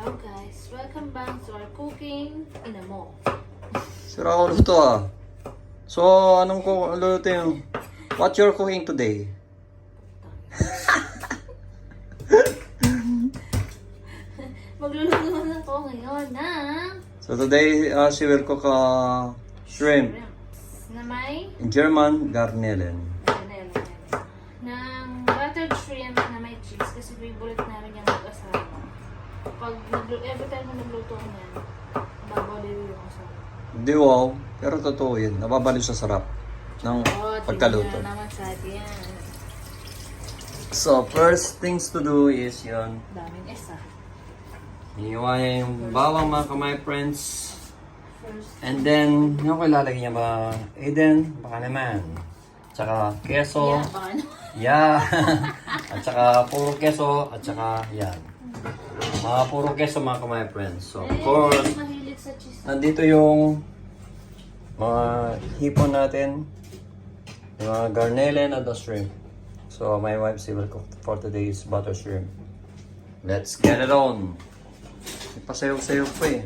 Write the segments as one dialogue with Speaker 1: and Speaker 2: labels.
Speaker 1: Hello guys, welcome back to our cooking in a mall.
Speaker 2: Sira ako luto ah. So, anong luto yung... What you're cooking today?
Speaker 1: Magluluto naman ako ngayon ng
Speaker 2: So today, she will cook shrimp.
Speaker 1: shrimps na may
Speaker 2: In German, garnelen.
Speaker 1: ng buttered shrimp na may cheese kasi favorite namin yung mag-asawa. Every time na nagluto ko yan, babaliw yung asawa.
Speaker 2: Hindi wow, pero totoo yun. Nababaliw sa sarap ng pagkaluto.
Speaker 1: Tingnan naman sa atin.
Speaker 2: So, first things to do is yun.
Speaker 1: Daming esa.
Speaker 2: Iniwa niya yung bawang mga kamay friends.
Speaker 1: First,
Speaker 2: And then, yung ilalagay niya ba? Eden, baka naman. Tsaka keso.
Speaker 1: yeah, baka naman.
Speaker 2: Yeah. At saka puro keso. At saka yan. Mga puro keso mga kamay friends. So, of course,
Speaker 1: Mahilig sa cheese.
Speaker 2: nandito yung mga hipon natin. Yung mga garnelen at the shrimp. So, my wife she will cook for today's butter shrimp. Let's get it on. Pasayaw-sayaw pa eh.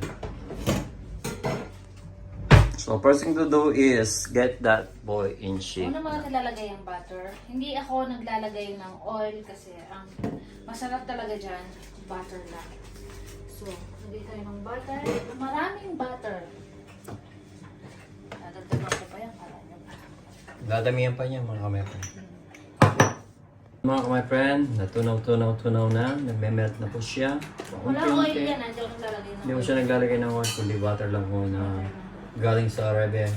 Speaker 2: So, first thing to do is get that boy in shape.
Speaker 1: Una mga nilalagay ang butter. Hindi ako naglalagay ng oil kasi ang masarap talaga dyan, butter lang. So, lagay tayo ng butter. Maraming butter. Dadagdagan ko pa yan para nyo.
Speaker 2: Dadamihan pa niya mga kamay friend. Mga kamay friend, natunaw na. Nagme-melt na po siya.
Speaker 1: Wala oil yan, nandiyan ko naglalagay ng
Speaker 2: Hindi mo
Speaker 1: oil.
Speaker 2: siya naglalagay ng oil, kundi butter lang po na galing sa Arabia.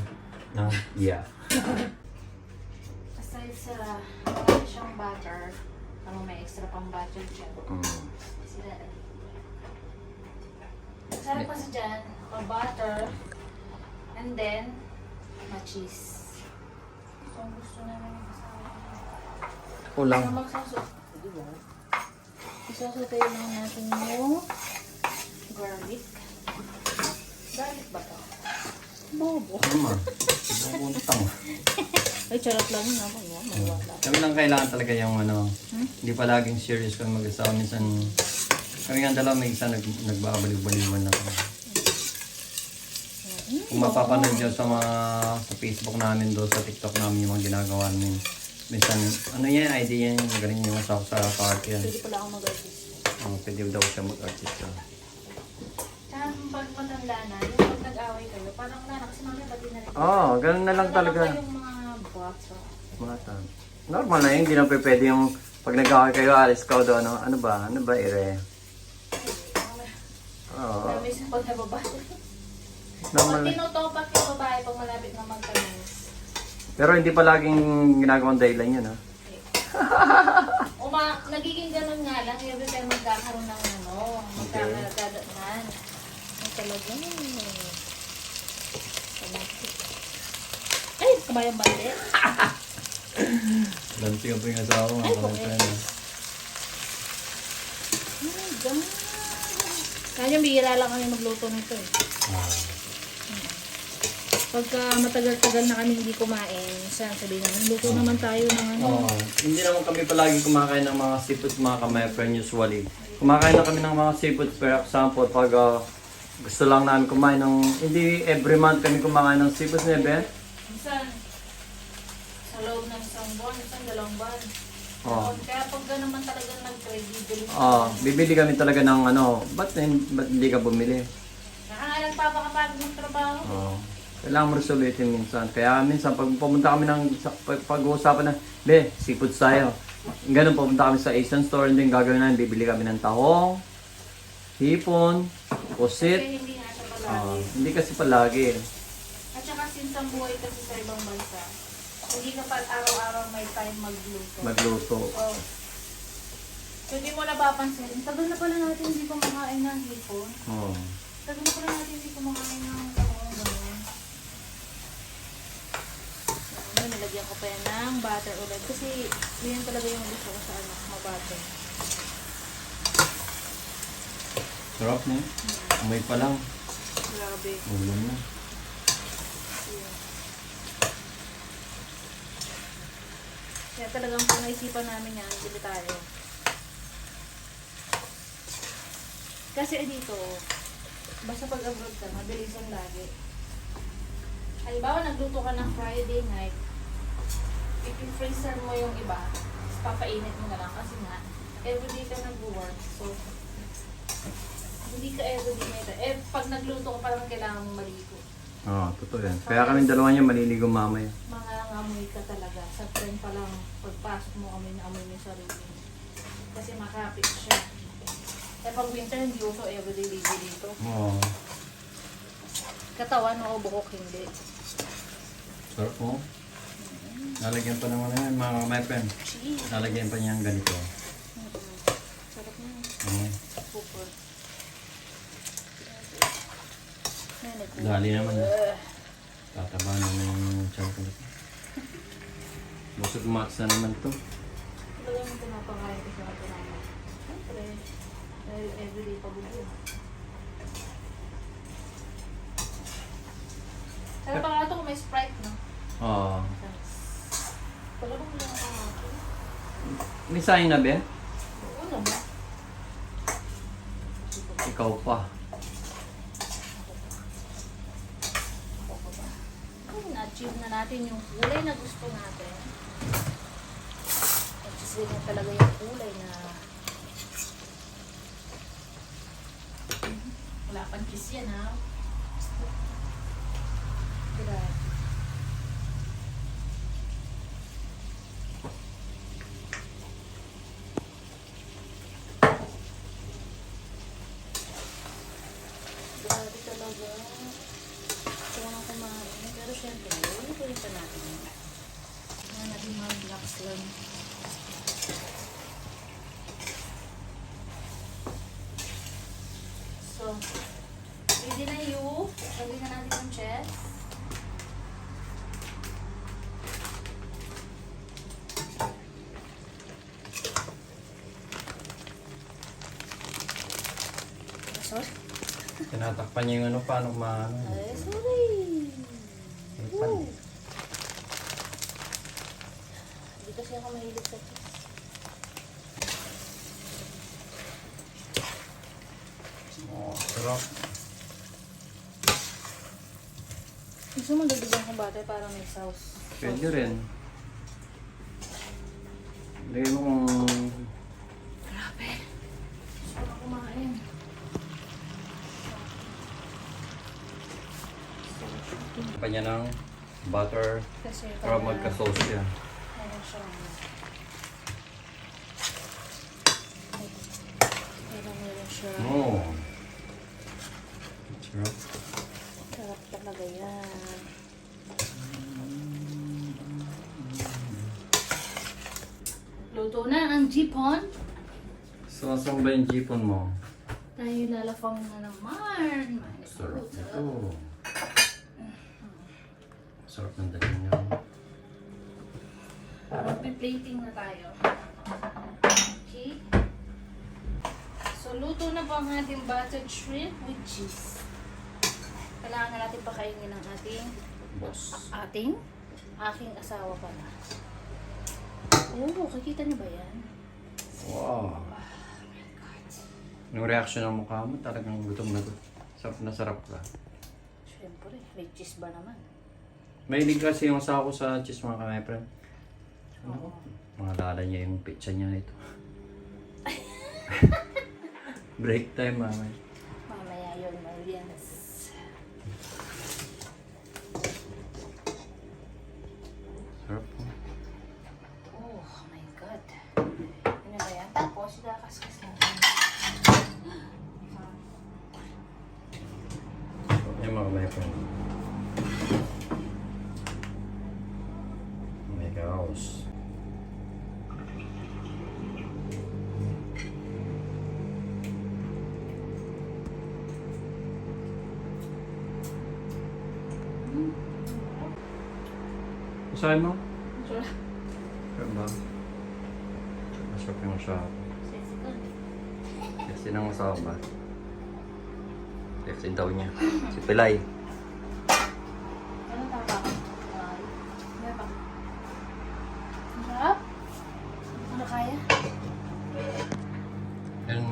Speaker 2: No? Yeah.
Speaker 1: Aside sa marami siyang butter, ano may extra pang butter dyan. Sila sarap kasi dyan, butter, and then, cheese. So, ang gusto namin yung kasama.
Speaker 2: Kulang.
Speaker 1: Ano magsasot? Diba? Isasotay lang natin yung garlic. Garlic ba to? Bobo.
Speaker 2: Naman. Nabuntang.
Speaker 1: Ay, charot lang yun naman. Mawala.
Speaker 2: Kami lang kailangan talaga yung ano, hindi palaging serious kami mag-asawa. Minsan, kami nga dalawa may isa nagbabaliw-baliwan na kami. Kung mapapanood nyo sa mga sa Facebook namin doon, sa TikTok namin yung mga ginagawa namin. Minsan, ano yan, idea yan, magaling yung sa party yan.
Speaker 1: Pwede pala ako mag-artist.
Speaker 2: Pwede daw siya mag-artista.
Speaker 1: Tsaka pag matanda na, yung pag nag-away kayo, parang nanak si mami, pati na rin.
Speaker 2: Oo, ganun na lang talaga.
Speaker 1: Wala kayong mga bata.
Speaker 2: Bata. Normal na yun, hindi na pwede yung pag nag-away kayo, alis ka doon, ano ba, ire? Oo.
Speaker 1: Dami sa pag nababasa.
Speaker 2: Normal
Speaker 1: Pag
Speaker 2: na.
Speaker 1: tinutopak yung babae pag malapit na magkanis.
Speaker 2: Pero hindi pa laging ginagawang dahilan yun, ha?
Speaker 1: Nagiging ganun nga lang, every time magkakaroon ng magkakadadaan. Ay, talaga. Ay, kabayang bande.
Speaker 2: Lanti ka po yung asawa mo.
Speaker 1: Ay, okay. Oh my God. Kaya bihira lang kami magluto nito eh. Pagka matagal-tagal na kami hindi kumain, minsan sabihin namin, luto naman tayo ng ano.
Speaker 2: Oo. Hindi naman kami palagi kumakain ng mga seafood, mga kamay friend usually. Kumakain na kami ng mga seafood, for example, pag gusto lang namin kumain ng, hindi every month kami kumakain ng seafood, nebe?
Speaker 1: Minsan, sa loob ng isang buwan, minsan 2 buwan.
Speaker 2: Oo.
Speaker 1: Kaya pag gano'n man talaga nag-try, bibili.
Speaker 2: Bibili kami talaga ng ano, ba't hindi ka bumili?
Speaker 1: Nagpapakapagod ng trabaho.
Speaker 2: Kailangan mo rin ulitin minsan. Kaya minsan, pag pumunta kami pag-uusapan na, be, seafood tayo. Ganun, pumunta kami sa Asian store, and then gagawin namin, bibili kami ng tahong, hipon, pusit.
Speaker 1: Kasi hindi nga siya palagi.
Speaker 2: Hindi kasi palagi.
Speaker 1: At saka since ang buhay kasi sa ibang bansa, hindi ka pa araw-araw may time magluto.
Speaker 2: Magluto.
Speaker 1: So hindi mo napapansin, tagal na pala natin hindi kumakain ng hipon.
Speaker 2: Oo.
Speaker 1: Tagal na pala natin hindi kumakain ng tahong gano'n. So, nilagyan ko pa yan ng butter ulit. Kasi yan talaga yung gusto ko sa anak, mabutter.
Speaker 2: Sarap na. Umay pa lang.
Speaker 1: Grabe.
Speaker 2: Ulam na.
Speaker 1: Kaya talagang pang-isipan namin yan, bili tayo. Kasi dito, basta pag abroad ka, mabilisan lagi. Halimbawa, nagluto ka ng Friday night, i-freezer mo yung iba, tapos papainit mo na lang kasi nga, everyday ka nag-work, so, hindi ka everyday nito. Pag nagluto ka, parang kailangan mong maligo.
Speaker 2: Oo, totoo yan. Kaya kami dalawa niya maliligo mamaya.
Speaker 1: Mga ngamoy ka talaga. Sa trend pa lang, pagpasok mo kami na amoy mo yung sarili mo. Kasi makapit siya. Kaya pag winter, hindi uso everyday ligo dito.
Speaker 2: Oo.
Speaker 1: Katawan o buhok, hindi.
Speaker 2: Sarap mo. Lalagyan pa naman yan, mga my friend.
Speaker 1: Cheese.
Speaker 2: Lalagyan pa niya ang ganito.
Speaker 1: Sarap na.
Speaker 2: Oo.
Speaker 1: Super.
Speaker 2: Dali naman yan. Tataba naman yung chocolate. Busog mats na naman to.
Speaker 1: Talaga yung pinapakain ko sa atin naman. Siyempre, dahil everyday pagulo. Pero pang ito kung may Sprite, no?
Speaker 2: Oo.
Speaker 1: Talagang lang ako.
Speaker 2: May sayang na, Ben?
Speaker 1: Oo naman.
Speaker 2: Ikaw pa.
Speaker 1: Na-achieve na natin yung kulay na gusto natin. Achieve na talaga yung kulay na wala pang kiss yan, ha? Grabe. Grabe talaga. Gusto ko nang kumain. Pero syempre, ulit pa natin yun. Kaya natin mag-relax lang. So, ready na you. Lagay na natin yung chest. Sorry.
Speaker 2: Tinatakpan niya yung ano, paano maano.
Speaker 1: Ay, sorry.
Speaker 2: Takpan.
Speaker 1: Woo. Hindi kasi ako mahilig sa cheese.
Speaker 2: Oh, sarap.
Speaker 1: Gusto mo dagdagan kong butter para may sauce?
Speaker 2: Pwede rin. Lagay mo kung
Speaker 1: Grabe. Gusto ko na kumain.
Speaker 2: pa niya ng butter
Speaker 1: Kasi
Speaker 2: para magka-sauce siya.
Speaker 1: meron siyang meron siyang
Speaker 2: Oh. Sarap.
Speaker 1: sarap talaga yan. Luto na ang jipon.
Speaker 2: So, saan ba yung jipon mo?
Speaker 1: Tayo lalafang na naman.
Speaker 2: Sarap nito. Sarap ng dating niya.
Speaker 1: Magpi-plating na tayo. Okay. So, luto na po ang ating buttered shrimp with cheese. Kailangan na natin pakainin ng ating
Speaker 2: Boss.
Speaker 1: aking asawa pala. Oh, kakita niyo ba yan?
Speaker 2: Wow.
Speaker 1: Oh my God.
Speaker 2: Yung reaction ng mukha mo, talagang gutom na gutom. Sarap na sarap ka.
Speaker 1: Siyempre, may cheese ba naman?
Speaker 2: Mahilig kasi yung asawa ko sa cheese mga kamay friend.
Speaker 1: Oo.
Speaker 2: Mga lala niya yung pizza niya ito. Break time mamay.
Speaker 1: Mamaya yun, Marians.
Speaker 2: Sarap po.
Speaker 1: Oh my God. Ano ba yan? Tapos, kakaskas natin.
Speaker 2: Yan mga kamay friend. My gosh. Usahin mo?
Speaker 1: Sure.
Speaker 2: Sarap ba? Masarap yung asawa.
Speaker 1: Sexy ka.
Speaker 2: Kasi nang asawa ba? Kasi daw niya. Si Pilay.
Speaker 1: Ano tapa? Ay. Ano ba? Ang sarap? Ano kaya?
Speaker 2: Yan,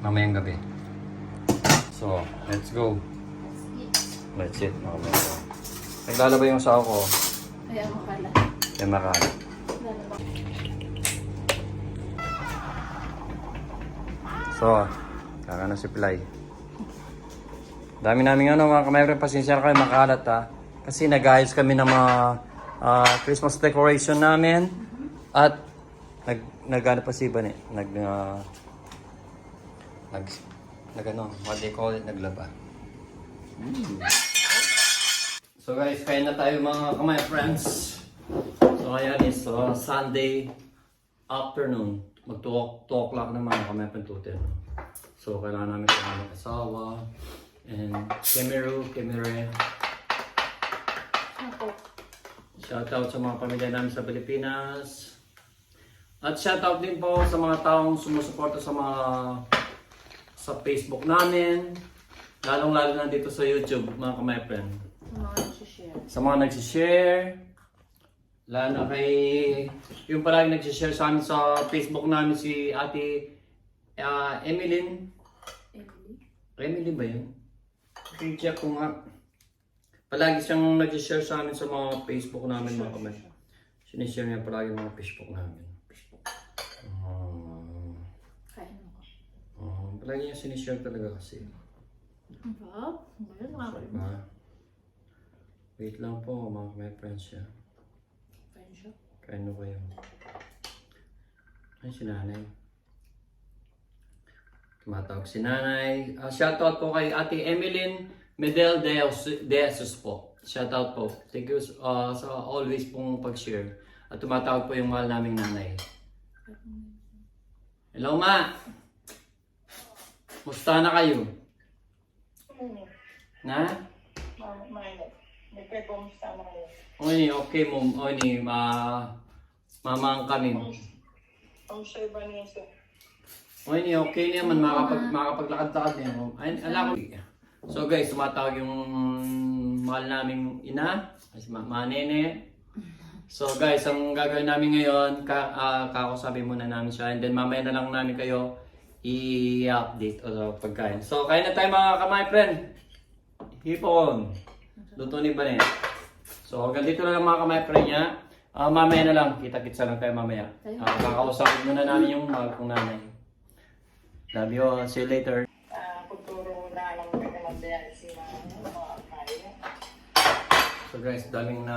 Speaker 2: Mamayang gabi. So, let's go. Let's eat. Mamaya. Naglalaba yung sawa ko.
Speaker 1: Kaya ako pala.
Speaker 2: Kaya makalat.
Speaker 1: Lalaba.
Speaker 2: So, kaka na si Pilay. Dami namin mga kamayroon, pasensya na kayo makalat ha. Kasi nag-ayos kami ng mga Christmas decoration namin. At nag-ano pa si Iban eh. What they call it, naglaba. So guys, kain na tayo mga kamay friends. So ngayon is Sunday afternoon. Mag 2 o'clock na mga kamay pantutin. So kailangan namin kung ano asawa. And Kemire.
Speaker 1: Ako.
Speaker 2: Shoutout sa mga pamilya namin sa Pilipinas. At shoutout din po sa mga taong sumusuporta sa Facebook namin. Lalong-lalo na dito sa YouTube, mga kamay friend.
Speaker 1: Mga nagsishare.
Speaker 2: Sa mga nagsishare. Lalo na kay yung palagi nagsishare sa amin sa Facebook namin si Ate Emily. Emily ba yun? Okay, check ko nga. Palagi siyang nag-share sa amin sa mga Facebook namin mga kamay. Sinishare niya palagi mga Facebook namin.
Speaker 1: Kain mo ko.
Speaker 2: Palagi niya sinishare talaga kasi.
Speaker 1: Ba? Ngayon nakakain mo.
Speaker 2: Wait lang po mga kamay friends siya.
Speaker 1: Kain siya.
Speaker 2: Kain mo kayo. Ay, si nanay. Tumatawag si nanay. Shoutout po kay Ate Emeline Medel de Jesus po. Shoutout po. Thank you sa always pong pag-share. At tumatawag po yung mahal naming nanay. Hello ma! Musta na kayo? Na? O ni, okay mo. O ni, mamang kami. O ni, okay naman. Makakapaglakad-lakad din. Alam ko. So guys, tumatawag yung mahal naming ina. Si Mama Nene. So guys, ang gagawin namin ngayon, kakausapin muna namin siya. And then mamaya na lang namin kayo i-update o pagkain. So kain na tayo mga kamay friend. Hipon. Luto ni Banet. So hanggang dito na lang mga kamay friend niya. Mamaya na lang. Kita-kitsa lang tayo mamaya. Kakausapin muna namin yung mahal kong nanay. Love you all. See you later. So guys, daming na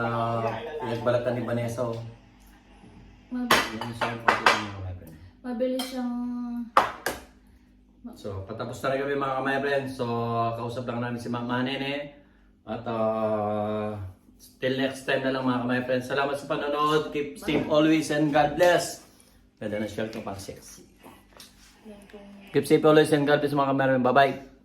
Speaker 2: pinagbalatan ni Vanessa. Yan siya yung pagkakas mga kamay.
Speaker 1: Mabilis siyang...
Speaker 2: So, patapos na rin kami mga kamay friends. So, kausap lang namin si Mama Nene. At till next time na lang mga kamay friends. Salamat sa panonood. Keep safe always and God bless. Pwede na share ko para sexy. Keep safe always and God bless mga kamay friends. Bye-bye.